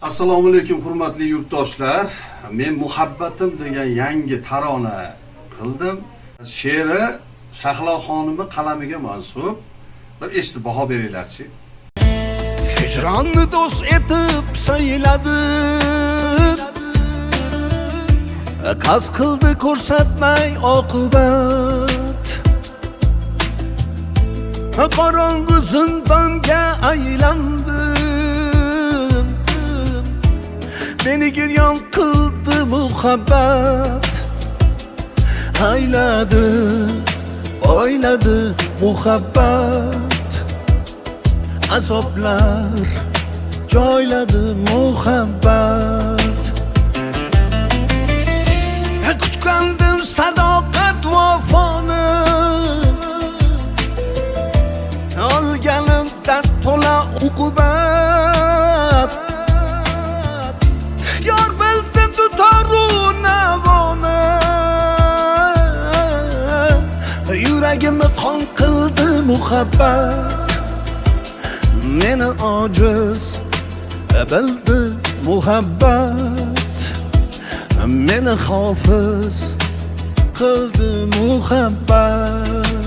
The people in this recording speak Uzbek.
Assalomu alaykum hurmatli yurtdoshlar. Men muhabbatim degan yangi tarona qildim. She'ri Shahlo xonimning qalamiga mansub. Bir eshitib baho beringlarchi. Hicronni do'st etib sayladim, qaz qildi ko'rsatmay oqibat. Qorong'u zindonga aylandim, meni giryon qildi muhabbat. Ayladi, oyladi muhabbat, azoblar joyladi muhabbat. Kutgandim sadoqat vafoni, olganim dard to'la uqubat. Yor bildi dutoru navoni, yuragimni qon qildi muhabbat. Meni ojiz bildi muhabbat, meni hofiz qildi muhabbat.